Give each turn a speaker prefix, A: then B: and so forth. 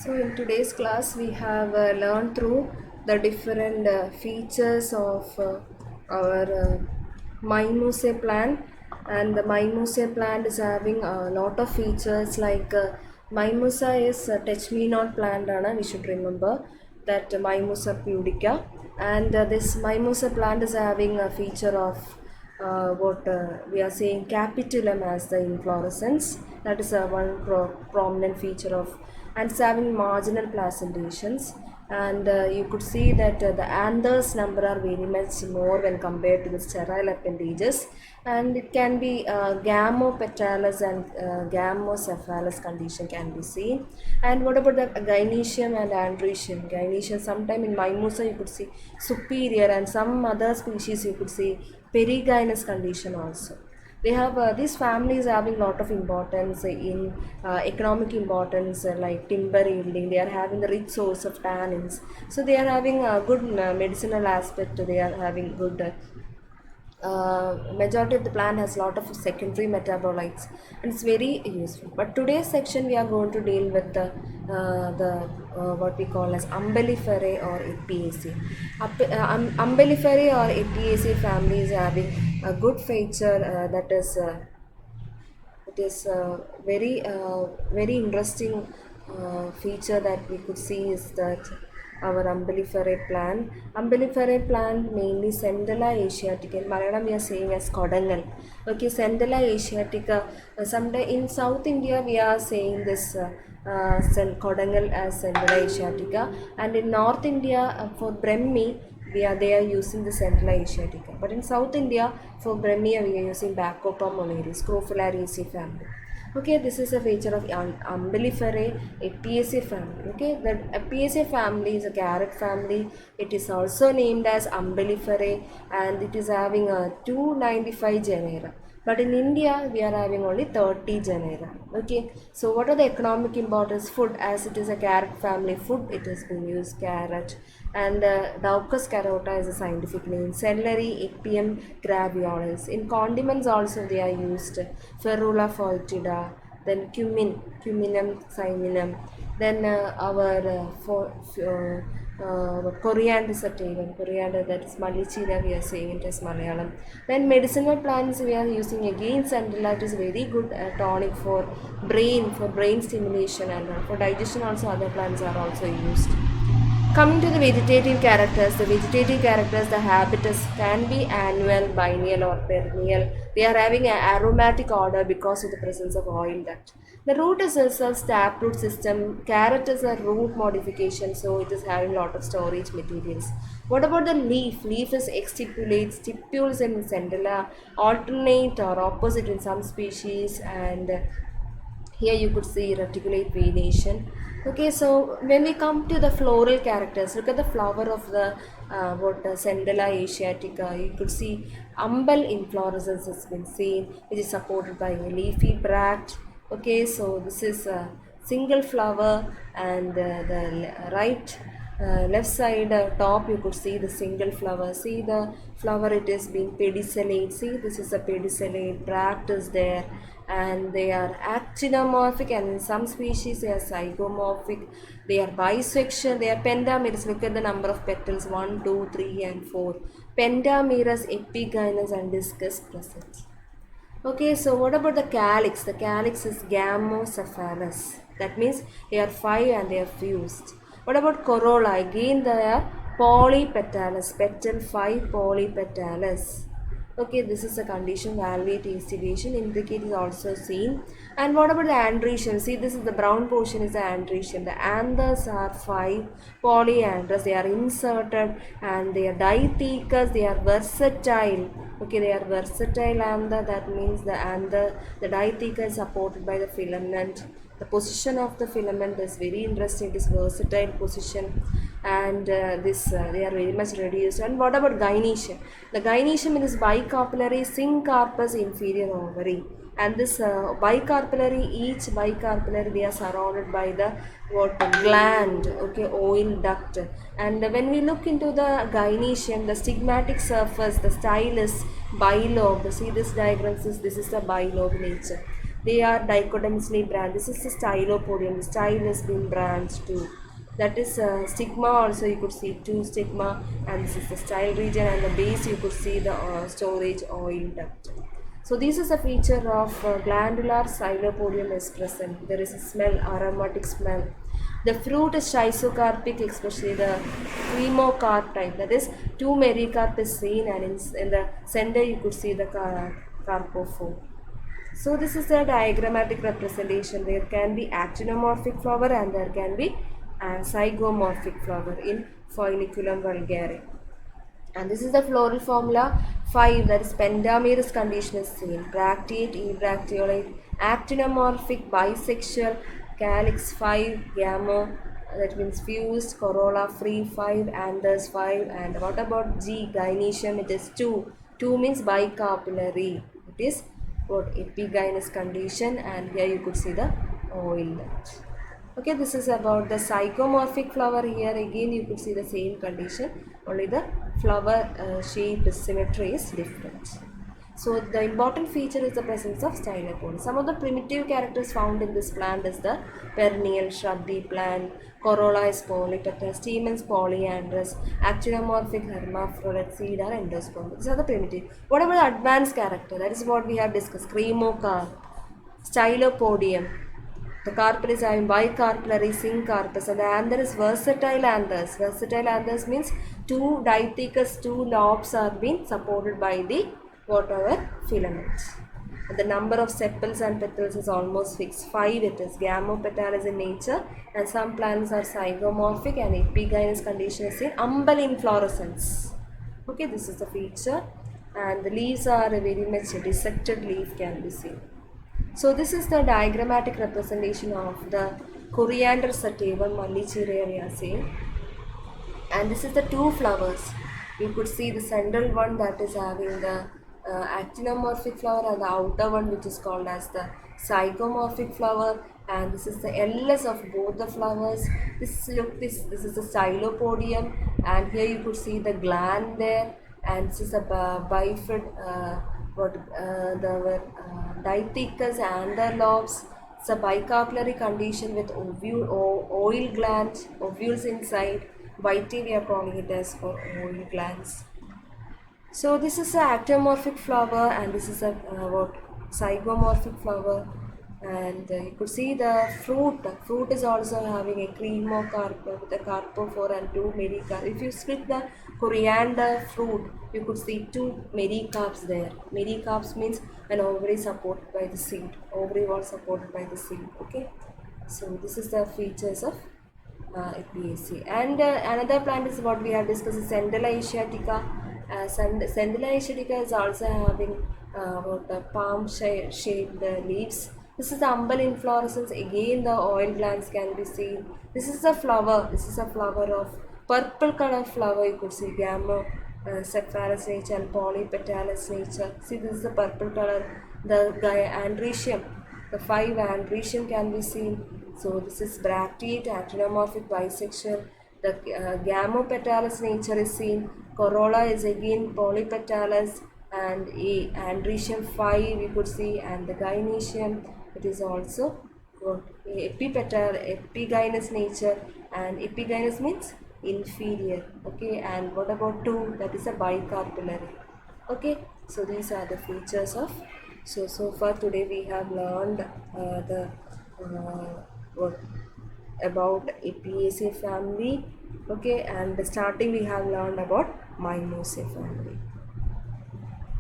A: So in today's class we have learned through the different features of our Mimose plant, and the Mimose plant is having a lot of features like Mimosa is touch me not plant we should remember that Mimosa pudica, and this Mimosa plant is having a feature of what we are saying capitulum as the inflorescence. That is one prominent feature of, and it's having marginal placentations, and you could see that the anthers number are very much more when compared to the sterile appendages, and it can be gamopetalous and gamocephalous condition can be seen. And what about the gynoecium and androecium? Gynoecium sometime in Mimosa you could see superior, and some other species you could see perigynous condition also. They have these families having lot of importance in economic importance, like timber yielding. They are having the rich source of tannins, so they are having a good medicinal aspect. They are having good majority of the plant has lot of secondary metabolites, and it's very useful. But today's section we are going to deal with the what we call as umbelliferae or Apiaceae. Umbelliferae or Apiaceae family is having a good feature, that is it is very interesting feature that we could see is that our umbelliferae plant mainly Centella asiatica. In Malayalam we are saying as Kodangal. Okay, Centella asiatica. Someday in South India we are saying this Kodangal as Centella asiatica, and in North India for Brahmi they are using the Centella asiatica. But in South India, for Brahmia, we are using Bacopa monaris, Scrophulariaceae family. Okay, this is a feature of Umbelliferae Apiaceae family. Okay, the Apiaceae family is a carrot family. It is also named as Umbelliferae, and it is having a 295 genera. But in India, we are having only 30 genera. Okay, so what are the economic importance? Food, as it is a carrot family, food it has been used carrot, and Daucus carota is a scientific name. Celery, Epium graviolis. In condiments also they are used. Ferula foetida, then cuminum cyminum, then coriander sativum, coriander, that is Malichina we are saying it as Malayalam. Then medicinal plants we are using again Centella. It is very good tonic for brain stimulation, and for digestion also other plants are also used. Coming to the vegetative characters, the habitus can be annual, biennial or perennial. They are having an aromatic odor because of the presence of oil duct. The root is also a taproot system. Carrot is a root modification, so it is having a lot of storage materials. What about the leaf? Leaf is exstipulate, stipules in Centella, alternate or opposite in some species, and here you could see reticulate venation. Okay, so when we come to the floral characters, look at the flower of the Centella asiatica. You could see umbel inflorescence has been seen, which is supported by a leafy bract. Okay, so this is a single flower, and the right left side top you could see the single flower. See the flower, it is being pedicellate. See, this is a pedicellate, bract is there, and they are actinomorphic, and in some species they are zygomorphic. They are bisexual, they are pentamerous. Look at the number of petals, 1, 2, 3 and 4. Pentamerous, epigynous and discus present. Okay, so what about the calyx? The calyx is gamocephalous. That means they are 5 and they are fused. What about corolla? Again they are polypetalous. Petal 5 polypetalous. Okay, this is a condition valvate instigation. Implicate is also seen. And what about the androecium? See, this is the brown portion is the androecium. The anthers are 5 polyandrous. They are inserted, and they are dithecous. They are versatile. Okay, they are versatile anther. That means the ditheca is supported by the filament. The position of the filament is very interesting. It is versatile position, and they are very much reduced. And what about gynoecium? The gynoecium is bicarpellary syncarpous inferior ovary, and this bicarpellary, each bicarpellary they are surrounded by the what gland, okay, oil duct. And when we look into the gynoecium, the stigmatic surface, the style is bilobe. See this diagram, this is the bilobe nature. They are dichotomously branched. This is the stylopodium. The style has been branched too. That is stigma also you could see two stigma, and this is the style region, and the base you could see the storage oil duct. So this is a feature of glandular xylopodium is present. There is a smell, aromatic smell. The fruit is schizocarpic, especially the cremocarp type. That is, two mericarp is seen, and in the center you could see the carpophore. So this is a diagrammatic representation. There can be actinomorphic flower and there can be zygomorphic flower in Phoeniculum vulgare. And this is the floral formula 5, that is pentamerous condition is seen. Bracteate, ebracteolate, actinomorphic, bisexual, calyx 5, gamma, that means fused, corolla free 5, anthers 5. And what about G, gynoecium? It is 2. 2 means bicarpillary. It is what epigynous condition, and here you could see the oil duct. Okay, this is about the zygomorphic flower. Here again you could see the same condition, only the flower shape symmetry is different. So the important feature is the presence of stylopods. Some of the primitive characters found in this plant is the perennial shrubby plant, corolla is polypetal, stamens polyandrous, actinomorphic hermaphrodite, seed are endosperm. These are the primitive. What about the advanced character? That is what we have discussed. Cremocarp, stylopodium. The carpel is having bicarpellary syncarpus, and the anther is versatile anthers. Versatile anthers means two dithecous, two lobes are being supported by the whatever filaments. And the number of sepals and petals is almost fixed. 5 it is. Gamopetalis in nature, and some plants are zygomorphic, and epigynous condition is in umbel inflorescence. Okay, this is the feature, and the leaves are very much dissected leaf can be seen. So this is the diagrammatic representation of the coriander sativum Mallichiraceae, and this is the two flowers. You could see the central one that is having the actinomorphic flower, and the outer one which is called as the zygomorphic flower, and this is the LS of both the flowers. This is the stylopodium, and here you could see the gland there, and this is a bifid dithecous and the lobes. It's a bicarpellary condition with oil glands, ovules inside. Vitae we are calling it as for oil glands. So this is an actinomorphic flower, and this is a zygomorphic flower, and you could see the fruit. The fruit is also having a cremocarp with a carpophore and two mericarp. If you split the coriander fruit, you could see two mericarps there. Mericarps means an ovary supported by the seed. Ovary wall supported by the seed. Okay, so this is the features of Apiaceae. And another plant is what we have discussed is Centella asiatica. Centella asiatica is also having palm shaped leaves. This is the umbel inflorescence. Again, the oil glands can be seen. This is a flower. This is a flower of purple color flower. You could see gamma cephalous nature and polypetalous nature. See, this is the purple color. The andrecium, the 5 andrecium can be seen. So this is bracteate, actinomorphic, bisexual. The gamopetalous nature is seen. Corolla is again polypetalous, and andrecium 5 you could see, and the gynoecium, it is also epigynous nature, and epigynous means inferior. Okay, and what about 2? That is a bicarpellary. Okay, so these are the features of. So far today we have learned about Apiaceae family. Okay, and starting we have learned about Mimosae family.